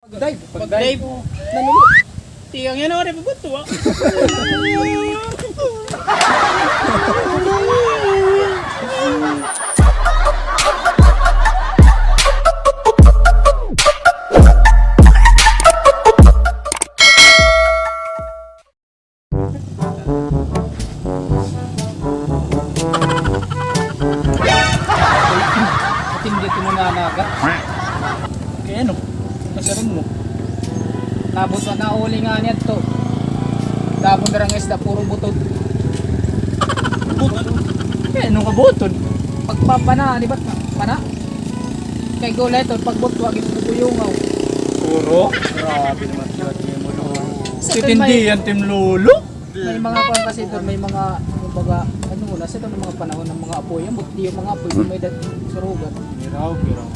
Pag-dive. Nanulo. Tiyang yan ako rin pabuto ah. Hindi ito mo nanaga. Kaya ano? Kasarin mo. Labot na nauli nga niya to. Labot na lang isda, puro butod. Butod? Kaya anong kabutod? Pagpapana, di ba? Pana? Kay guleton, pagbutwag ito buyungaw. Puro? Grabe naman sila mo lolo. Sitindihan Tim Lolo? May mga kwan kasi doon, may mga kumbaga, ano muna, sa doon mga panahon ng mga apoy. Ang buti yung mga apoy, may surugan. Miraw mo lang.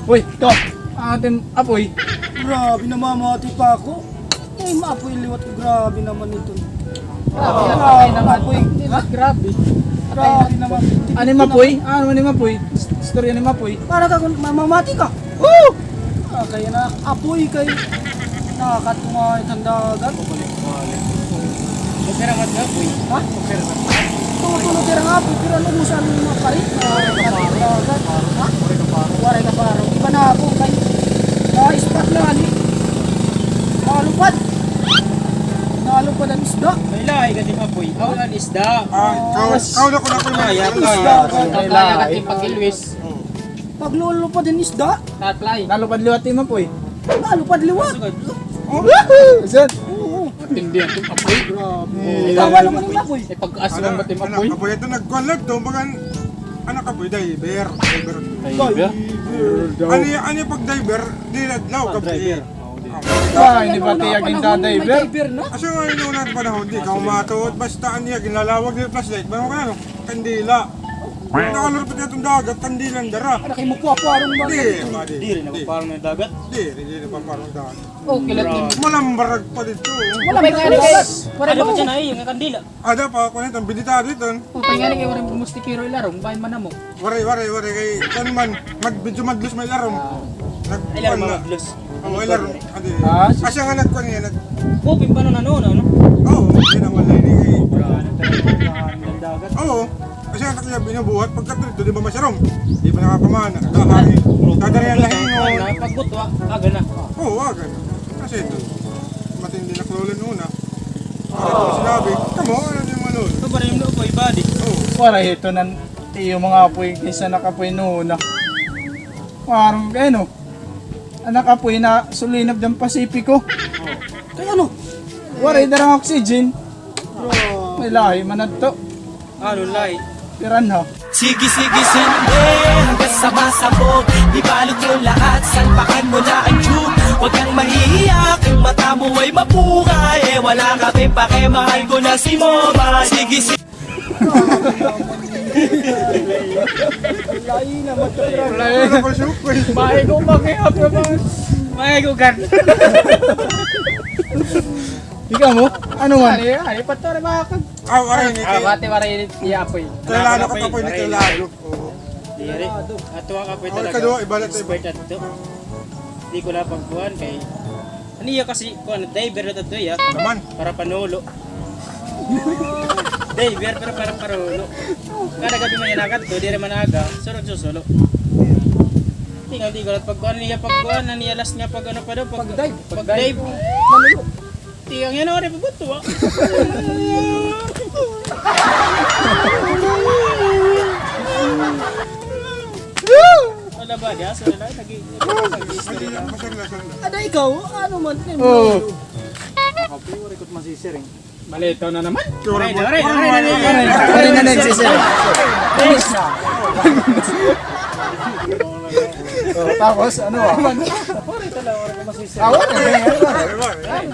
Uy, to! Ating apoy. Grabe, namamati pa ako. Ay, maapoy liwat ko. Grabe naman ito. Grabe, Ah, atay naman. apoy. Grabe. Grabe naman. Ano yung mapoy? Ano yung mapoy? Storya ni mapoy. Para ka kung mamamati ka. Woo! Kaya na, apoy kay nakakatunga itang dagat. Magkaramat ka, boy. Ha? Tumutulo tira nga apoy, pero ano mo sa mga mga parit? Nakakatunga dagat. Ha? Waray ka paro. Iba na ako kay na-spot na ani. Nakalupad. Nakalupad ang isda. May lahi kasi mapoy. Aw ang isda. Kau na ko na ko na yan. Kaya kasi pag-ilwis. Paglulupad ang isda, Tatlay. Nalupad liwat yung mapoy. nalupad liwat. Woohoo! Saan? Tindi ang apoy. Ikaw naman yung apoy. Ay pag-aso ng batim apoy. Apoy ito nagkualag to. Bagan, anak ka boy, diver. Ano yung pag-diver? Di nadlaw ka boy. Ah, hindi ba tiyag yung dadiver? Kasi nga yung unang panahon, di ka umatuot. Basta niya, ginlalawag niya yung flashlight. Bago ka na, no? Kandila. Nakalurupit niya itong dagat, kandilang dara. Ano kayo magpaparong ba? Di rin ako Parang may dagat. Di rin pa parang dagat. Oh, kilat din. Malambarag pa dito. Wala may kaya guys. Wala ba dyan ay yung kandila? Ada pa ako nito, binita dito. Oh, tingnan nga waring mustikiro ilarong, bayan man mo. Waray, kay kan man, medyo madlus may larom. Nagkuan na. Oo, larom. Ah, Kasi nga nagkuan niya, Pupin pa nun ano? Oo, hindi naman lang kay. Dagat. Oo. Kasi ang takya binubuhat pagkatulito, di ba masyarong? Di ba nakapamana? Kakangin. Dadarihan lang yun. Pagbutwa, aga na. Oo, agad. Kasi ito, matindi na klolan una. Ano sinabi? Kamo, ano din mo nun? Ito ba rin yung loob ay body? Oo. para ito ng yung mga apoy kaysa nakapoy noon na. Parang ano, ang nakapoy na sulinap ng Pasipiko. Kaya ano? Waray darang oxygen. May lahi manad to. Ano, light? Piranha. Sige sindi hanggang sa masabog. Di balot yung lahat, salpakan mo na ang tube. Huwag kang mahihiya, kung mata mo ay mapukay. Wala ka pake, mahal ko na si Moma. Sige Lain naman ito. Ano ko syukoy? Bahay ko makihap naman. May gugan. Ikaw mo? Ano man? Ay, patore makakag. Aray ni kay. Bate waray ni apoy. Kailano ka tapoy ni kailano. Oo. Diri. Atuwa ka apoy Ay, talaga. kadua, ibalat tayo. Expert ato. Di ko na pagkuhan kay aniya kasi kuan diver na to ya Naman. para panulo. Diver pero para panulo. Kada gabi man yanakat to, di man aga, surog susulo. Tingnan di ko na pagkuhan niya pagkuhan niya last nga pag ano pa daw pag dive. Nanulo. Tingnan yan ako rin pabuto ah. Wala ba niya? So wala, Hindi lang masarlasan. Ada ikaw, ano man? Oo. Malito na naman. Aray, Waray na nagsisir. Tapos ano ah? Awan na. aray.